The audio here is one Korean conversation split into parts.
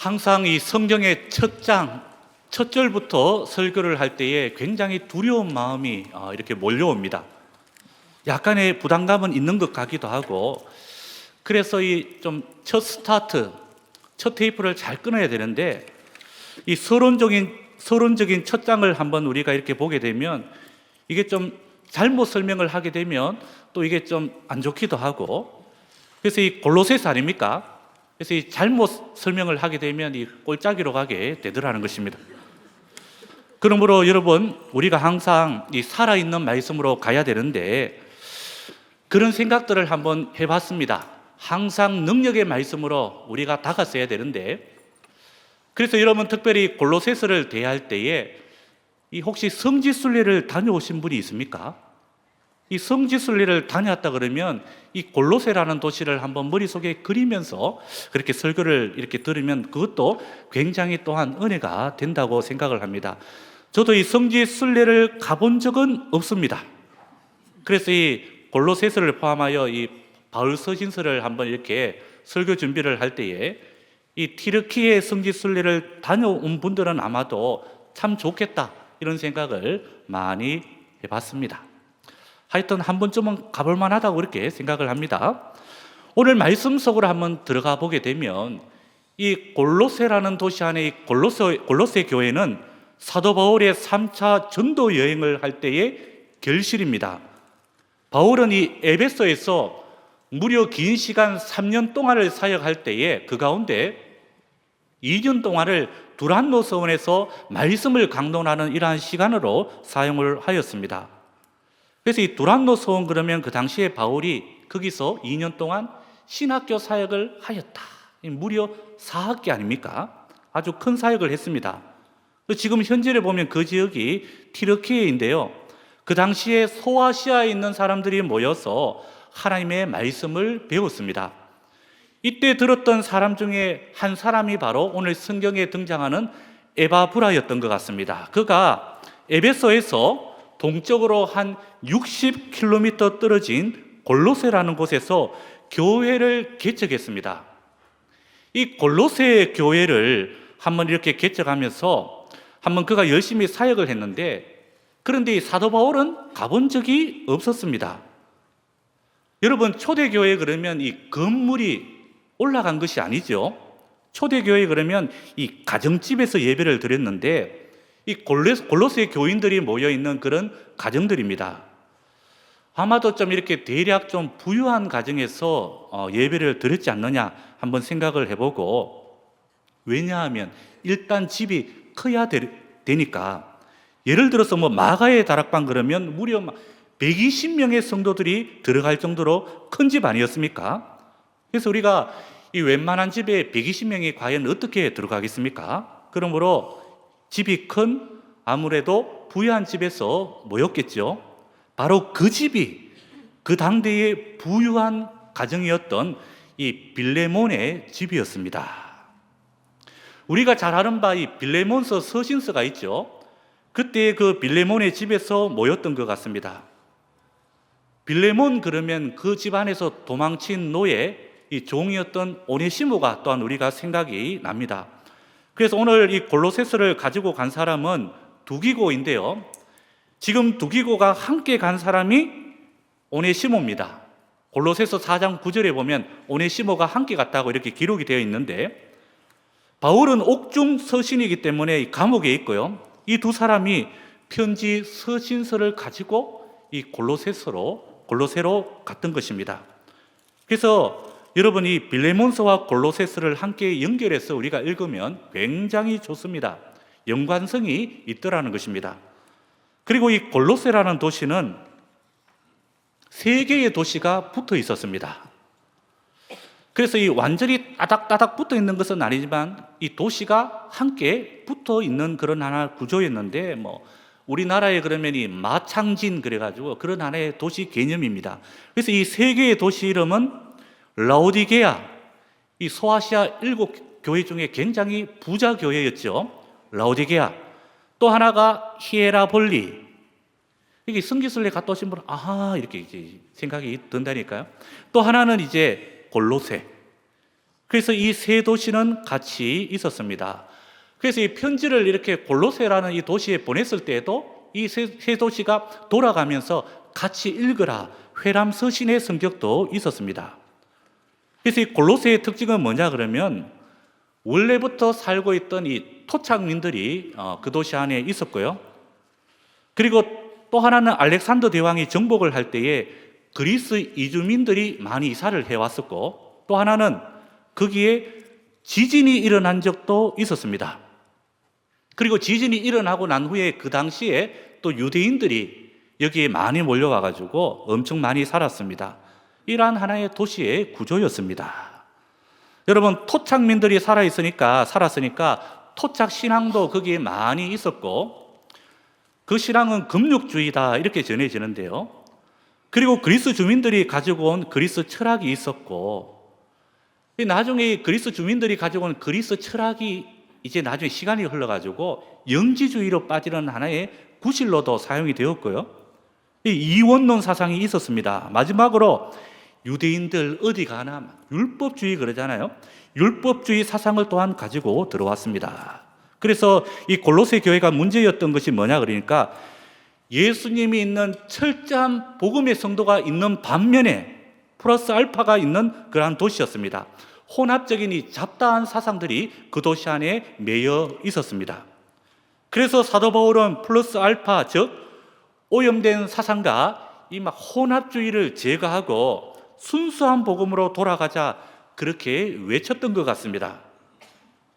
항상 이 성경의 첫 장, 첫 절부터 설교를 할 때에 굉장히 두려운 마음이 이렇게 몰려옵니다. 약간의 부담감은 있는 것 같기도 하고, 그래서 이 좀 첫 스타트, 첫 테이프를 잘 끊어야 되는데, 이 서론적인 첫 장을 한번 우리가 이렇게 보게 되면 이게 좀 잘못 설명을 하게 되면 또 이게 좀 안 좋기도 하고, 그래서 이 골로새서 아닙니까? 그래서 이 잘못 설명을 하게 되면 이 꼴짜기로 가게 되더라는 것입니다. 그러므로 여러분, 우리가 항상 이 살아있는 말씀으로 가야 되는데 그런 생각들을 한번 해봤습니다. 항상 능력의 말씀으로 우리가 다가서야 되는데, 그래서 여러분 특별히 골로새서를 대할 때에 이 혹시 성지순례를 다녀오신 분이 있습니까? 이 성지순례를 다녔다 그러면 이 골로새라는 도시를 한번 머릿속에 그리면서 그렇게 설교를 이렇게 들으면 그것도 굉장히 또한 은혜가 된다고 생각을 합니다. 저도 이 성지순례를 가본 적은 없습니다. 그래서 이 골로새서를 포함하여 이 바울 서신서를 한번 이렇게 설교 준비를 할 때에 이 튀르키예 성지순례를 다녀온 분들은 아마도 참 좋겠다 이런 생각을 많이 해봤습니다. 하여튼 한 번쯤은 가볼 만하다고 그렇게 생각을 합니다. 오늘 말씀 속으로 한번 들어가 보게 되면 이 골로새라는 도시 안에 이 골로새 교회는 사도 바울의 3차 전도 여행을 할 때의 결실입니다. 바울은 이 에베소에서 무려 긴 시간 3년 동안을 사역할 때에 그 가운데 2년 동안을 두란노 서원에서 말씀을 강론하는 이러한 시간으로 사용을 하였습니다. 그래서 이 두란노 서원 그러면 그 당시에 바울이 거기서 2년 동안 신학교 사역을 하였다. 무려 4학기 아닙니까? 아주 큰 사역을 했습니다. 지금 현재를 보면 그 지역이 튀르키예인데요. 그 당시에 소아시아에 있는 사람들이 모여서 하나님의 말씀을 배웠습니다. 이때 들었던 사람 중에 한 사람이 바로 오늘 성경에 등장하는 에바브라였던 것 같습니다. 그가 에베소에서 동쪽으로 한 60km 떨어진 골로새라는 곳에서 교회를 개척했습니다. 이 골로새 교회를 한번 이렇게 개척하면서 한번 그가 열심히 사역을 했는데, 그런데 이 사도 바울은 가본 적이 없었습니다. 여러분, 초대교회 그러면 이 건물이 올라간 것이 아니죠. 초대교회 그러면 이 가정집에서 예배를 드렸는데 이 골로새 교인들이 모여있는 그런 가정들입니다. 아마도 좀 이렇게 대략 좀 부유한 가정에서 예배를 드렸지 않느냐 한번 생각을 해보고, 왜냐하면 일단 집이 커야 되니까, 예를 들어서 뭐 마가의 다락방 그러면 무려 120명의 성도들이 들어갈 정도로 큰 집 아니었습니까? 그래서 우리가 이 웬만한 집에 120명이 과연 어떻게 들어가겠습니까? 그러므로 집이 큰 아무래도 부유한 집에서 모였겠죠. 바로 그 집이 그 당대의 부유한 가정이었던 이 빌레몬의 집이었습니다. 우리가 잘 아는 바 이 빌레몬서 서신서가 있죠. 그때 그 빌레몬의 집에서 모였던 것 같습니다. 빌레몬 그러면 그 집안에서 도망친 노예, 이 종이었던 오네시모가 또한 우리가 생각이 납니다. 그래서 오늘 이 골로새서를 가지고 간 사람은 두기고인데요. 지금 두기고가 함께 간 사람이 오네시모입니다. 골로새서 4장 9절에 보면 오네시모가 함께 갔다고 이렇게 기록이 되어 있는데, 바울은 옥중 서신이기 때문에 감옥에 있고요. 이 두 사람이 편지 서신서를 가지고 이 골로새로 갔던 것입니다. 그래서 여러분이 빌레몬서와 골로새서를 함께 연결해서 우리가 읽으면 굉장히 좋습니다. 연관성이 있더라는 것입니다. 그리고 이 골로새라는 도시는 3개의 도시가 붙어 있었습니다. 그래서 이 완전히 따닥따닥 붙어 있는 것은 아니지만 이 도시가 함께 붙어 있는 그런 하나 구조였는데, 우리나라에 그러면 이 마창진 그래가지고 그런 하나의 도시 개념입니다. 그래서 이 3개의 도시 이름은 라오디게아, 이 소아시아 7교회 중에 굉장히 부자 교회였죠. 라오디게아. 또 하나가 히에라볼리. 이게 성지순례 갔다 오신 분은 아하 이렇게 이제 생각이 든다니까요. 또 하나는 이제 골로새. 그래서 이 세 도시는 같이 있었습니다. 그래서 이 편지를 이렇게 골로새라는 이 도시에 보냈을 때에도 이 세 도시가 돌아가면서 같이 읽으라 회람서신의 성격도 있었습니다. 그래서 이 골로새의 특징은 뭐냐 그러면 원래부터 살고 있던 이 토착민들이 그 도시 안에 있었고요. 그리고 또 하나는 알렉산더 대왕이 정복을 할 때에 그리스 이주민들이 많이 이사를 해왔었고, 또 하나는 거기에 지진이 일어난 적도 있었습니다. 그리고 지진이 일어나고 난 후에 그 당시에 또 유대인들이 여기에 많이 몰려와가지고 엄청 많이 살았습니다. 이러한 하나의 도시의 구조였습니다. 여러분, 토착민들이 살았으니까 토착 신앙도 거기에 많이 있었고, 그 신앙은 금육주의다 이렇게 전해지는데요. 그리고 그리스 주민들이 가지고 온 그리스 철학이 있었고, 나중에 그리스 주민들이 가지고 온 그리스 철학이 이제 나중에 시간이 흘러가지고 영지주의로 빠지는 하나의 구실로도 사용이 되었고요. 이 이원론 사상이 있었습니다. 마지막으로 유대인들 어디 가나 율법주의 그러잖아요. 율법주의 사상을 또한 가지고 들어왔습니다. 그래서 이 골로새 교회가 문제였던 것이 뭐냐 그러니까 예수님이 있는 철저한 복음의 성도가 있는 반면에 플러스 알파가 있는 그러한 도시였습니다. 혼합적인 이 잡다한 사상들이 그 도시 안에 매여 있었습니다. 그래서 사도 바울은 플러스 알파, 즉 오염된 사상과 이 막 혼합주의를 제거하고 순수한 복음으로 돌아가자 그렇게 외쳤던 것 같습니다.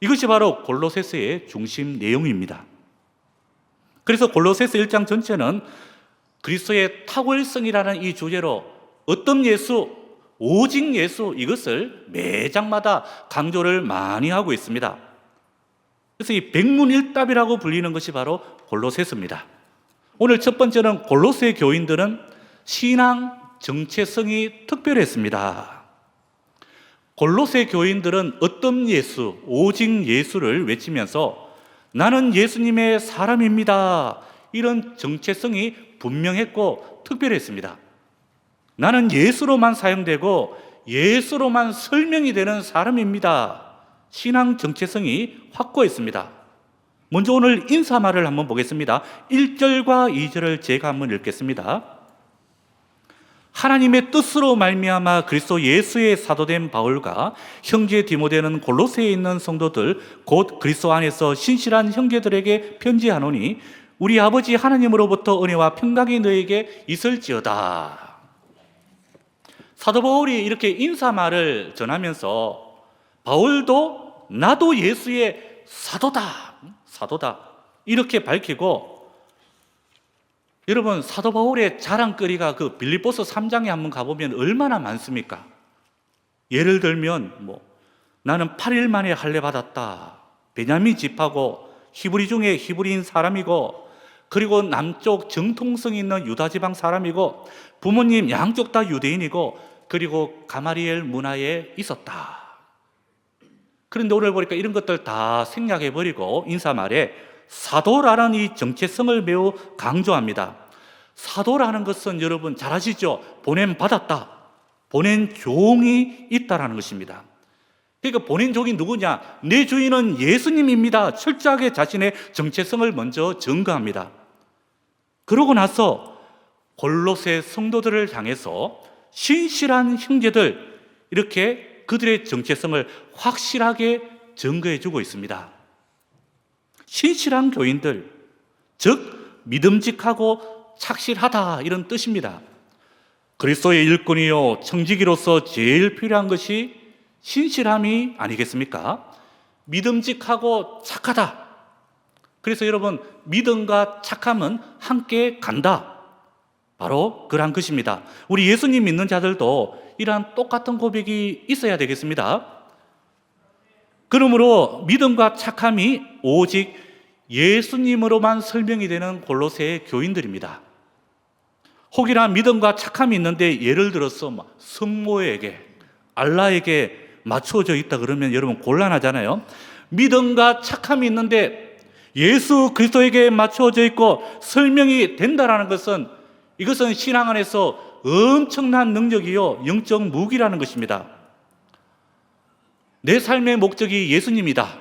이것이 바로 골로새서의 중심 내용입니다. 그래서 골로새서 1장 전체는 그리스도의 탁월성이라는 이 주제로 어떤 예수, 오직 예수, 이것을 매 장마다 강조를 많이 하고 있습니다. 그래서 이 백문일답이라고 불리는 것이 바로 골로새서입니다. 오늘 첫 번째는 골로새 교인들은 신앙 정체성이 특별했습니다. 골로새 교인들은 어떤 예수, 오직 예수를 외치면서 나는 예수님의 사람입니다, 이런 정체성이 분명했고 특별했습니다. 나는 예수로만 사용되고 예수로만 설명이 되는 사람입니다. 신앙 정체성이 확고했습니다. 먼저 오늘 인사말을 한번 보겠습니다. 1절과 2절을 제가 한번 읽겠습니다. 하나님의 뜻으로 말미암아 그리스도 예수의 사도된 바울과 형제 디모데는 골로새에 있는 성도들 곧 그리스도 안에서 신실한 형제들에게 편지하노니 우리 아버지 하나님으로부터 은혜와 평강이 너에게 있을지어다. 사도 바울이 이렇게 인사말을 전하면서 바울도 나도 예수의 사도다 이렇게 밝히고, 여러분 사도 바울의 자랑거리가 그 빌립보서 3장에 한번 가보면 얼마나 많습니까? 예를 들면 나는 8일 만에 할례 받았다, 베냐민 집하고 히브리 중에 히브리인 사람이고, 그리고 남쪽 정통성 있는 유다 지방 사람이고, 부모님 양쪽 다 유대인이고, 그리고 가마리엘 문화에 있었다. 그런데 오늘 보니까 이런 것들 다 생략해버리고 인사말에 사도라는 이 정체성을 매우 강조합니다. 사도라는 것은 여러분 잘 아시죠? 보냄 받았다, 보낸 종이 있다라는 것입니다. 그러니까 보낸 종이 누구냐? 내 주인은 예수님입니다. 철저하게 자신의 정체성을 먼저 증거합니다. 그러고 나서 골로새 성도들을 향해서 신실한 형제들, 이렇게 그들의 정체성을 확실하게 증거해주고 있습니다. 신실한 교인들, 즉 믿음직하고 착실하다, 이런 뜻입니다. 그리스도의 일꾼이요 청지기로서 제일 필요한 것이 신실함이 아니겠습니까? 믿음직하고 착하다. 그래서 여러분, 믿음과 착함은 함께 간다, 바로 그러한 것입니다. 우리 예수님 믿는 자들도 이러한 똑같은 고백이 있어야 되겠습니다. 그러므로 믿음과 착함이 오직 예수님으로만 설명이 되는 골로새 교인들입니다. 혹이나 믿음과 착함이 있는데 예를 들어서 성모에게, 알라에게 맞춰져 있다 그러면 여러분 곤란하잖아요. 믿음과 착함이 있는데 예수 그리스도에게 맞춰져 있고 설명이 된다라는 것은, 이것은 신앙 안에서 엄청난 능력이요 영적 무기라는 것입니다. 내 삶의 목적이 예수님이다.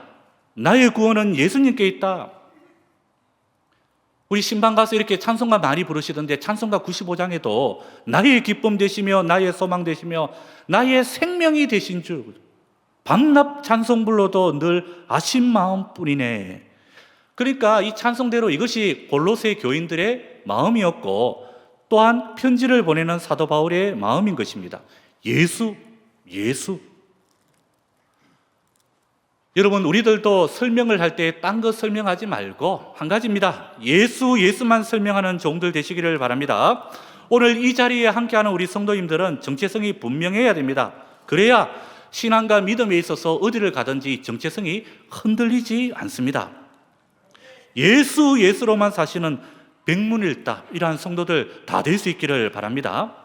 나의 구원은 예수님께 있다. 우리 신방 가서 이렇게 찬송가 많이 부르시던데 찬송가 95장에도 나의 기쁨 되시며 나의 소망 되시며 나의 생명이 되신 주 밤낮 찬송 불러도 늘 아신 마음뿐이네. 그러니까 이 찬송대로 이것이 골로새 교인들의 마음이었고 또한 편지를 보내는 사도 바울의 마음인 것입니다. 예수, 예수. 여러분, 우리들도 설명을 할 때 딴 거 설명하지 말고 한 가지입니다. 예수, 예수만 설명하는 종들 되시기를 바랍니다. 오늘 이 자리에 함께하는 우리 성도님들은 정체성이 분명해야 됩니다. 그래야 신앙과 믿음에 있어서 어디를 가든지 정체성이 흔들리지 않습니다. 예수, 예수로만 사시는 백문일답 이러한 성도들 다 될 수 있기를 바랍니다.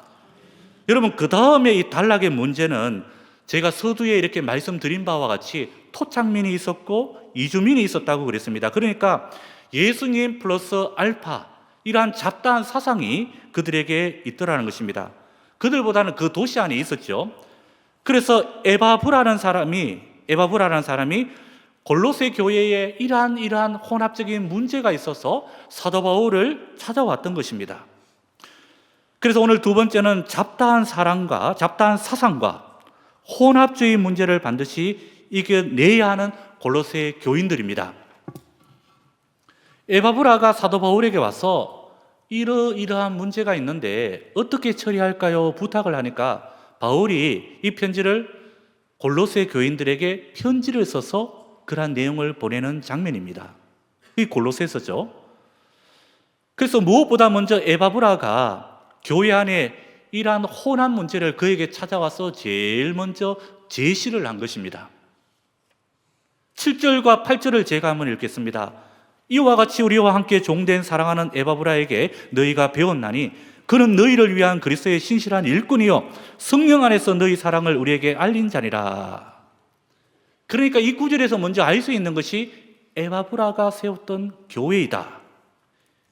여러분, 그 다음에 이 단락의 문제는 제가 서두에 이렇게 말씀드린 바와 같이 토착민이 있었고 이주민이 있었다고 그랬습니다. 그러니까 예수님 플러스 알파 이러한 잡다한 사상이 그들에게 있더라는 것입니다. 그들보다는 그 도시 안에 있었죠. 그래서 에바브라라는 사람이 골로새 교회에 이러한 혼합적인 문제가 있어서 사도 바울을 찾아왔던 것입니다. 그래서 오늘 두 번째는 잡다한 사상과 혼합주의 문제를 반드시 이겨내야 하는 골로새 교인들입니다. 에바브라가 사도 바울에게 와서 이러이러한 문제가 있는데 어떻게 처리할까요? 부탁을 하니까 바울이 이 편지를 골로새 교인들에게 편지를 써서 그러한 내용을 보내는 장면입니다. 이 골로새서죠. 그래서 무엇보다 먼저 에바브라가 교회 안에 이러한 혼합 문제를 그에게 찾아와서 제일 먼저 제시를 한 것입니다. 7절과 8절을 제가 한번 읽겠습니다. 이와 같이 우리와 함께 종된 사랑하는 에바브라에게 너희가 배웠나니 그는 너희를 위한 그리스도의 신실한 일꾼이요 성령 안에서 너희 사랑을 우리에게 알린 자니라. 그러니까 이 구절에서 먼저 알 수 있는 것이 에바브라가 세웠던 교회이다.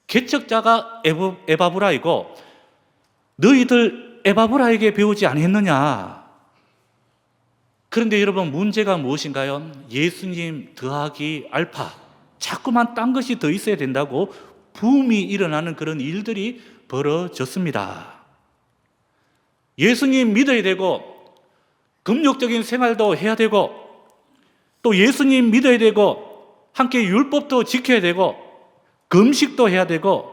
개척자가 에바브라이고 너희들 에바브라에게 배우지 않았느냐. 그런데 여러분, 문제가 무엇인가요? 예수님 더하기 알파, 자꾸만 딴 것이 더 있어야 된다고 붐이 일어나는 그런 일들이 벌어졌습니다. 예수님 믿어야 되고 금욕적인 생활도 해야 되고 또 예수님 믿어야 되고 함께 율법도 지켜야 되고 금식도 해야 되고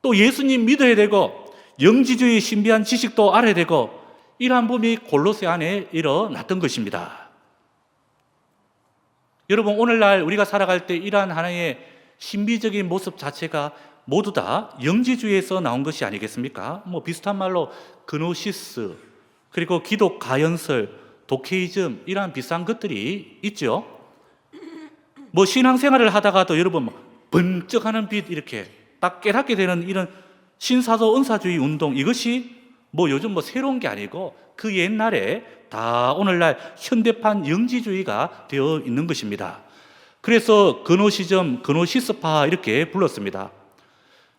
또 예수님 믿어야 되고 영지주의 신비한 지식도 알아야 되고 이러한 붐이 골로새 안에 일어났던 것입니다. 여러분, 오늘날 우리가 살아갈 때 이러한 하나의 신비적인 모습 자체가 모두 다 영지주의에서 나온 것이 아니겠습니까? 비슷한 말로 그노시스, 그리고 기독 가연설, 도케이즘 이러한 비슷한 것들이 있죠. 신앙생활을 하다가도 여러분 번쩍하는 빛 이렇게 딱 깨닫게 되는 이런 신사도 은사주의 운동, 이것이 요즘 새로운 게 아니고 그 옛날에 다 오늘날 현대판 영지주의가 되어 있는 것입니다. 그래서 그노시즘, 그노시스파 이렇게 불렀습니다.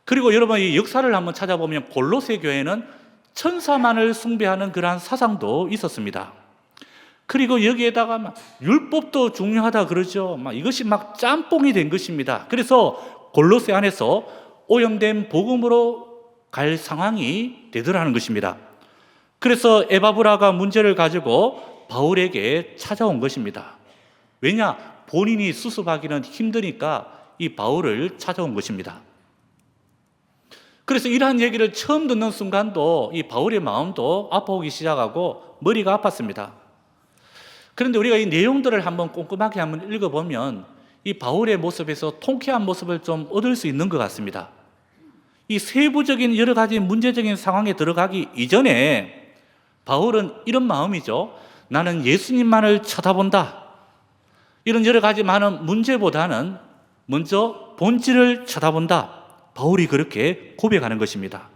그리고 여러분 이 역사를 한번 찾아보면 골로새 교회는 천사만을 숭배하는 그러한 사상도 있었습니다. 그리고 여기에다가 율법도 중요하다 그러죠. 이것이 짬뽕이 된 것입니다. 그래서 골로새 안에서 오염된 복음으로 갈 상황이 되더라는 것입니다. 그래서 에바브라가 문제를 가지고 바울에게 찾아온 것입니다. 왜냐? 본인이 수습하기는 힘드니까 이 바울을 찾아온 것입니다. 그래서 이러한 얘기를 처음 듣는 순간도 이 바울의 마음도 아파오기 시작하고 머리가 아팠습니다. 그런데 우리가 이 내용들을 한번 꼼꼼하게 한번 읽어보면 이 바울의 모습에서 통쾌한 모습을 좀 얻을 수 있는 것 같습니다. 이 세부적인 여러 가지 문제적인 상황에 들어가기 이전에 바울은 이런 마음이죠. 나는 예수님만을 쳐다본다. 이런 여러 가지 많은 문제보다는 먼저 본질을 쳐다본다. 바울이 그렇게 고백하는 것입니다.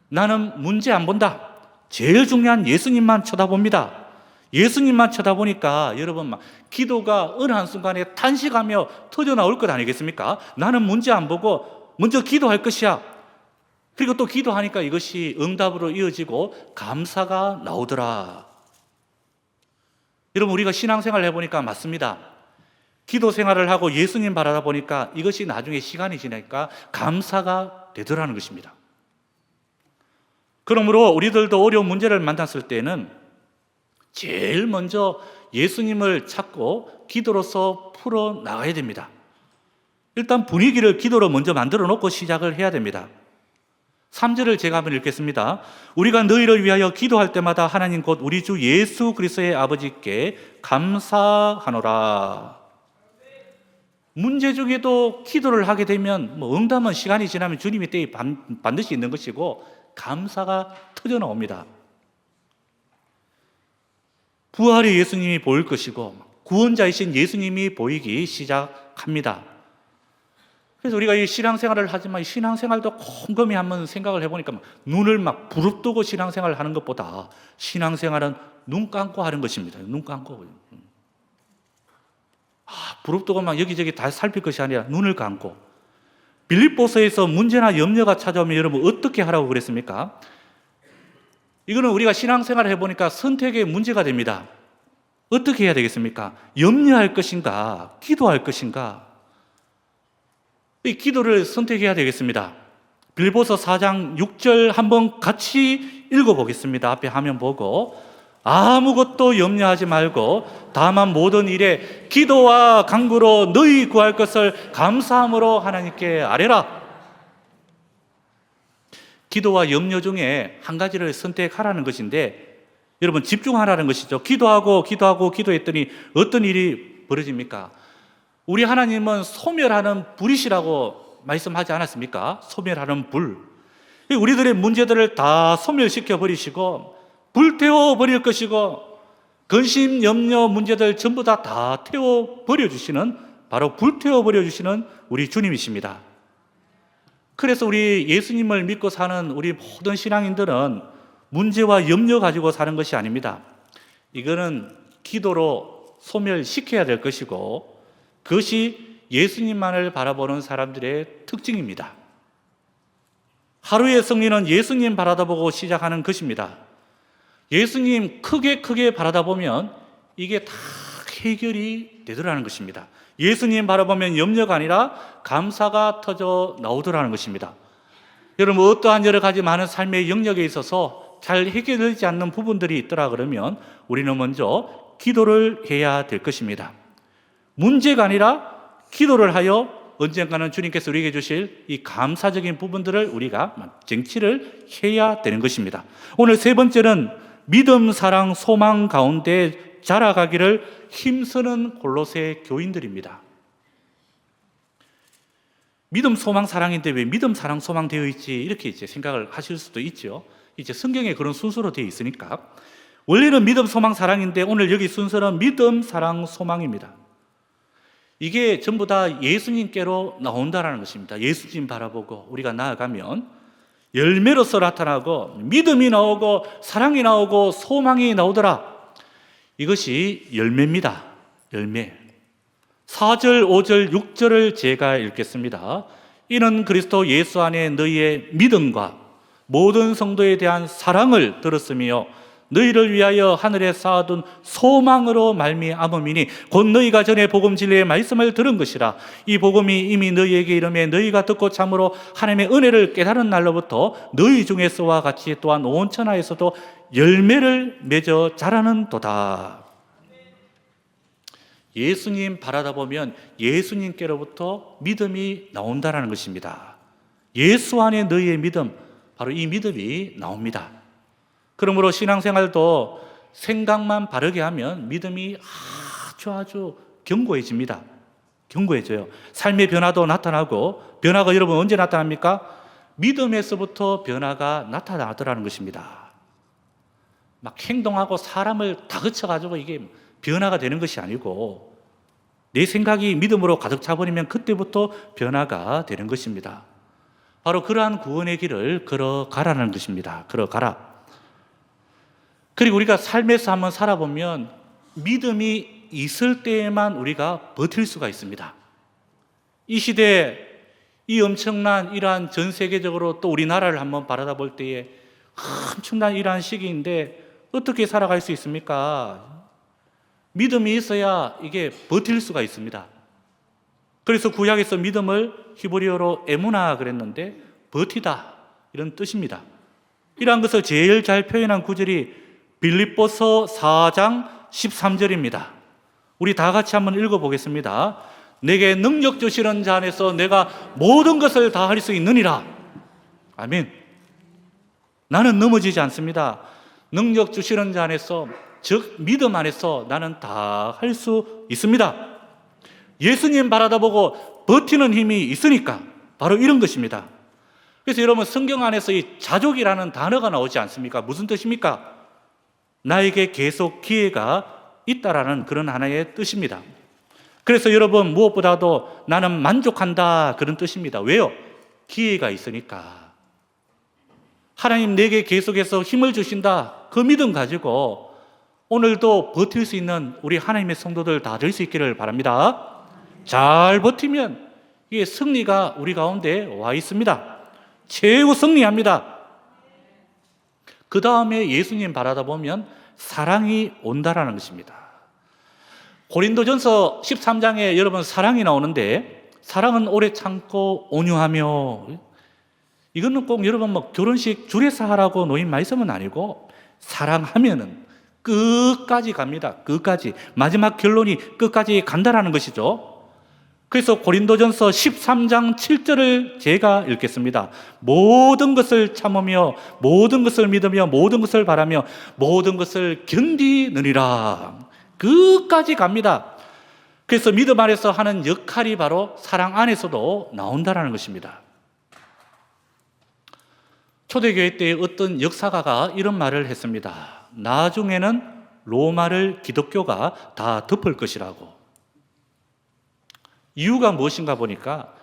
나는 문제 안 본다. 제일 중요한 예수님만 쳐다봅니다. 예수님만 쳐다보니까 여러분 기도가 어느 한순간에 탄식하며 터져나올 것 아니겠습니까? 나는 문제 안 보고 먼저 기도할 것이야. 그리고 또 기도하니까 이것이 응답으로 이어지고 감사가 나오더라. 여러분, 우리가 신앙생활을 해보니까 맞습니다. 기도 생활을 하고 예수님 바라다 보니까 이것이 나중에 시간이 지나니까 감사가 되더라는 것입니다. 그러므로 우리들도 어려운 문제를 만났을 때는 제일 먼저 예수님을 찾고 기도로서 풀어 나가야 됩니다. 일단 분위기를 기도로 먼저 만들어 놓고 시작을 해야 됩니다. 3절을 제가 한번 읽겠습니다. 우리가 너희를 위하여 기도할 때마다 하나님 곧 우리 주 예수 그리스도의 아버지께 감사하노라. 문제 중에도 기도를 하게 되면 응답은 시간이 지나면 주님의 때에 반드시 있는 것이고 감사가 터져 나옵니다. 부활의 예수님이 보일 것이고 구원자이신 예수님이 보이기 시작합니다. 그래서 우리가 이 신앙생활을 하지만 신앙생활도 곰곰이 한번 생각을 해보니까 눈을 막 부릅뜨고 신앙생활을 하는 것보다 신앙생활은 눈 감고 하는 것입니다. 눈 감고. 부릅뜨고 막 여기저기 다 살필 것이 아니라 눈을 감고. 빌립보서에서 문제나 염려가 찾아오면 여러분 어떻게 하라고 그랬습니까? 이거는 우리가 신앙생활을 해보니까 선택의 문제가 됩니다. 어떻게 해야 되겠습니까? 염려할 것인가? 기도할 것인가? 이 기도를 선택해야 되겠습니다. 빌립보서 4장 6절 한번 같이 읽어보겠습니다. 앞에 화면 보고 아무것도 염려하지 말고 다만 모든 일에 기도와 간구로 너희 구할 것을 감사함으로 하나님께 아뢰라. 기도와 염려 중에 한 가지를 선택하라는 것인데 여러분 집중하라는 것이죠. 기도했더니 어떤 일이 벌어집니까? 우리 하나님은 소멸하는 불이시라고 말씀하지 않았습니까? 소멸하는 불. 우리들의 문제들을 다 소멸시켜 버리시고 불태워 버릴 것이고 근심, 염려, 문제들 전부 다 태워 버려주시는 바로 불태워 버려주시는 우리 주님이십니다. 그래서 우리 예수님을 믿고 사는 우리 모든 신앙인들은 문제와 염려 가지고 사는 것이 아닙니다. 이거는 기도로 소멸시켜야 될 것이고 그것이 예수님만을 바라보는 사람들의 특징입니다. 하루의 승리는 예수님 바라다보고 시작하는 것입니다. 예수님 크게 바라다보면 이게 다 해결이 되더라는 것입니다. 예수님 바라보면 염려가 아니라 감사가 터져 나오더라는 것입니다. 여러분 어떠한 여러 가지 많은 삶의 영역에 있어서 잘 해결되지 않는 부분들이 있더라 그러면 우리는 먼저 기도를 해야 될 것입니다. 문제가 아니라 기도를 하여 언젠가는 주님께서 우리에게 주실 이 감사적인 부분들을 우리가 쟁취를 해야 되는 것입니다. 오늘 세 번째는 믿음, 사랑, 소망 가운데 자라가기를 힘쓰는 골로새 교인들입니다. 믿음, 소망, 사랑인데 왜 믿음, 사랑, 소망 되어 있지? 이렇게 이제 생각을 하실 수도 있죠. 이제 성경에 그런 순서로 되어 있으니까. 원래는 믿음, 소망, 사랑인데 오늘 여기 순서는 믿음, 사랑, 소망입니다. 이게 전부 다 예수님께로 나온다는 것입니다. 예수님 바라보고 우리가 나아가면 열매로서 나타나고 믿음이 나오고 사랑이 나오고 소망이 나오더라. 이것이 열매입니다. 열매. 4절, 5절, 6절을 제가 읽겠습니다. 이는 그리스도 예수 안에 너희의 믿음과 모든 성도에 대한 사랑을 들었으며 너희를 위하여 하늘에 쌓아둔 소망으로 말미암음이니 곧 너희가 전에 복음 진리의 말씀을 들은 것이라. 이 복음이 이미 너희에게 이르매 너희가 듣고 참으로 하나님의 은혜를 깨달은 날로부터 너희 중에서와 같이 또한 온 천하에서도 열매를 맺어 자라는도다. 예수님 바라다 보면 예수님께로부터 믿음이 나온다는 것입니다. 예수 안에 너희의 믿음, 바로 이 믿음이 나옵니다. 그러므로 신앙생활도 생각만 바르게 하면 믿음이 아주 견고해집니다. 견고해져요. 삶의 변화도 나타나고, 변화가 여러분 언제 나타납니까? 믿음에서부터 변화가 나타나더라는 것입니다. 막 행동하고 사람을 다그쳐가지고 이게 변화가 되는 것이 아니고 내 생각이 믿음으로 가득 차버리면 그때부터 변화가 되는 것입니다. 바로 그러한 구원의 길을 걸어가라는 것입니다. 걸어가라. 그리고 우리가 삶에서 한번 살아보면 믿음이 있을 때에만 우리가 버틸 수가 있습니다. 이 시대에 이 엄청난 이러한 전 세계적으로 또 우리나라를 한번 바라다 볼 때에 엄청난 이러한 시기인데 어떻게 살아갈 수 있습니까? 믿음이 있어야 이게 버틸 수가 있습니다. 그래서 구약에서 믿음을 히브리어로 에무나 그랬는데 버티다 이런 뜻입니다. 이러한 것을 제일 잘 표현한 구절이 빌립보서 4장 13절입니다. 우리 다 같이 한번 읽어보겠습니다. 내게 능력 주시는 자 안에서 내가 모든 것을 다 할 수 있느니라. 아멘. 나는 넘어지지 않습니다. 능력 주시는 자 안에서, 즉 믿음 안에서 나는 다 할 수 있습니다. 예수님 바라다 보고 버티는 힘이 있으니까 바로 이런 것입니다. 그래서 여러분 성경 안에서 이 자족이라는 단어가 나오지 않습니까? 무슨 뜻입니까? 나에게 계속 기회가 있다라는 그런 하나의 뜻입니다. 그래서 여러분 무엇보다도 나는 만족한다 그런 뜻입니다. 왜요? 기회가 있으니까. 하나님 내게 계속해서 힘을 주신다 그 믿음 가지고 오늘도 버틸 수 있는 우리 하나님의 성도들 다 될 수 있기를 바랍니다. 잘 버티면 이게 승리가 우리 가운데 와 있습니다. 최고 승리합니다. 그 다음에 예수님 바라다 보면 사랑이 온다라는 것입니다. 고린도전서 13장에 여러분 사랑이 나오는데 사랑은 오래 참고 온유하며, 이거는 꼭 여러분 뭐 결혼식 주례사 하라고 놓인 말씀은 아니고 사랑하면은 끝까지 갑니다. 끝까지. 마지막 결론이 끝까지 간다라는 것이죠. 그래서 고린도전서 13장 7절을 제가 읽겠습니다. 모든 것을 참으며 모든 것을 믿으며 모든 것을 바라며 모든 것을 견디느니라. 끝까지 갑니다. 그래서 믿음 안에서 하는 역할이 바로 사랑 안에서도 나온다는 것입니다. 초대교회 때 어떤 역사가가 이런 말을 했습니다. 나중에는 로마를 기독교가 다 덮을 것이라고. 이유가 무엇인가 보니까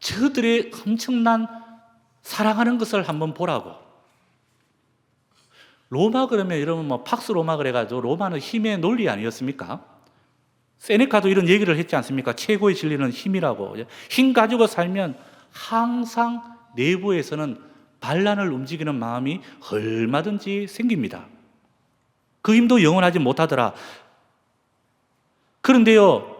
저들의 엄청난 사랑하는 것을 한번 보라고. 로마 그러면 여러분 뭐 팍스 로마 그래가지고 로마는 힘의 논리 아니었습니까? 세네카도 이런 얘기를 했지 않습니까? 최고의 진리는 힘이라고. 힘 가지고 살면 항상 내부에서는 반란을 움직이는 마음이 얼마든지 생깁니다. 그 힘도 영원하지 못하더라. 그런데요,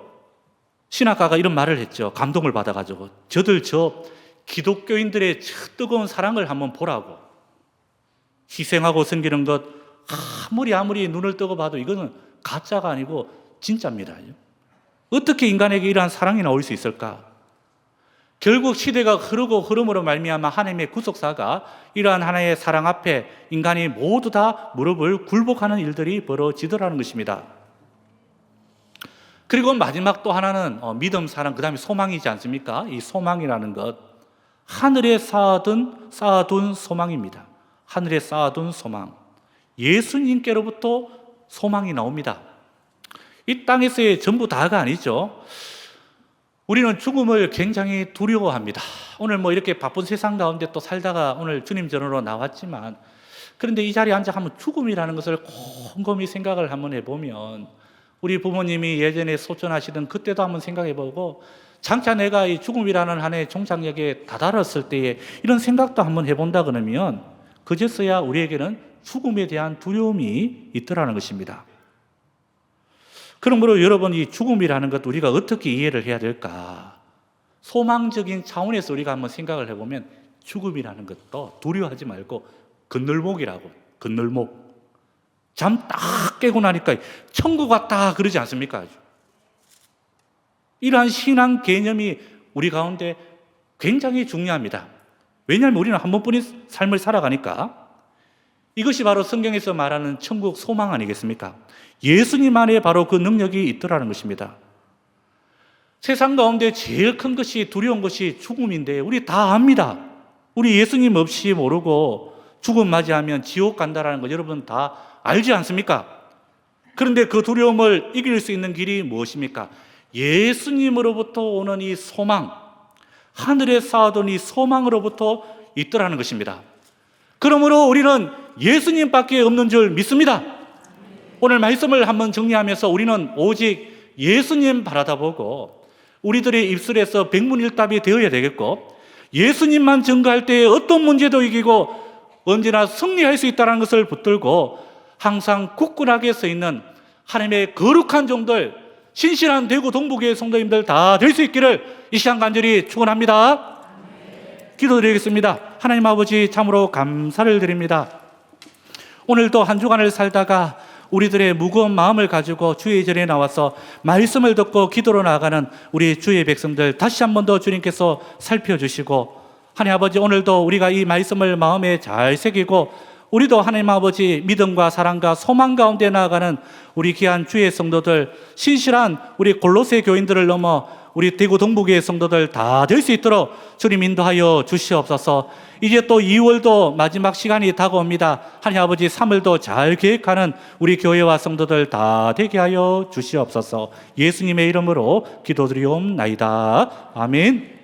신학가가 이런 말을 했죠. 감동을 받아가지고. 저들 저 기독교인들의 저 뜨거운 사랑을 한번 보라고. 희생하고 섬기는 것 아무리 눈을 뜨고 봐도 이거는 가짜가 아니고 진짜입니다. 어떻게 인간에게 이러한 사랑이 나올 수 있을까? 결국 시대가 흐르고 흐름으로 말미암아 하나님의 구속사가 이러한 하나의 사랑 앞에 인간이 모두 다 무릎을 굴복하는 일들이 벌어지더라는 것입니다. 그리고 마지막 또 하나는 믿음, 사랑, 그 다음에 소망이지 않습니까? 이 소망이라는 것, 하늘에 쌓아둔 소망입니다. 하늘에 쌓아둔 소망. 예수님께로부터 소망이 나옵니다. 이 땅에서의 전부 다가 아니죠. 우리는 죽음을 굉장히 두려워합니다. 오늘 뭐 이렇게 바쁜 세상 가운데 또 살다가 오늘 주님 전으로 나왔지만, 그런데 이 자리에 앉아 한번 죽음이라는 것을 곰곰이 생각을 한번 해보면, 우리 부모님이 예전에 소천하시던 그때도 한번 생각해보고, 장차 내가 이 죽음이라는 하나의 종착역에 다다랐을 때에 이런 생각도 한번 해본다 그러면 그제서야 우리에게는 죽음에 대한 두려움이 있더라는 것입니다. 그러므로 여러분, 이 죽음이라는 것 우리가 어떻게 이해를 해야 될까? 소망적인 차원에서 우리가 한번 생각을 해보면 죽음이라는 것도 두려워하지 말고 건널목이라고. 건널목. 잠 딱 깨고 나니까 천국 같다 그러지 않습니까? 이러한 신앙 개념이 우리 가운데 굉장히 중요합니다. 왜냐하면 우리는 한 번뿐인 삶을 살아가니까. 이것이 바로 성경에서 말하는 천국 소망 아니겠습니까? 예수님 안에 바로 그 능력이 있더라는 것입니다. 세상 가운데 제일 큰 것이, 두려운 것이 죽음인데 우리 다 압니다. 우리 예수님 없이 모르고 죽음 맞이하면 지옥 간다라는 거 여러분 다 알지 않습니까? 그런데 그 두려움을 이길 수 있는 길이 무엇입니까? 예수님으로부터 오는 이 소망, 하늘에 쌓아둔 이 소망으로부터 있더라는 것입니다. 그러므로 우리는 예수님밖에 없는 줄 믿습니다. 오늘 말씀을 한번 정리하면서 우리는 오직 예수님 바라다 보고 우리들의 입술에서 백문일답이 되어야 되겠고, 예수님만 증거할 때에 어떤 문제도 이기고 언제나 승리할 수 있다는 것을 붙들고 항상 굳건하게 서 있는 하나님의 거룩한 종들, 신실한 대구 동부교회 성도님들 다 될 수 있기를 이 시간 간절히 축원합니다. 기도드리겠습니다. 하나님 아버지, 참으로 감사를 드립니다. 오늘도 한 주간을 살다가 우리들의 무거운 마음을 가지고 주의 전에 나와서 말씀을 듣고 기도로 나아가는 우리 주의 백성들 다시 한 번 더 주님께서 살펴주시고, 하나님 아버지, 오늘도 우리가 이 말씀을 마음에 잘 새기고 우리도 하나님 아버지 믿음과 사랑과 소망 가운데 나아가는 우리 귀한 주의 성도들, 신실한 우리 골로새 교인들을 넘어 우리 대구 동부교회 성도들 다 될 수 있도록 주님 인도하여 주시옵소서. 이제 또 2월도 마지막 시간이 다가옵니다. 하나님 아버지, 3월도 잘 계획하는 우리 교회와 성도들 다 되게 하여 주시옵소서. 예수님의 이름으로 기도드리옵나이다. 아멘.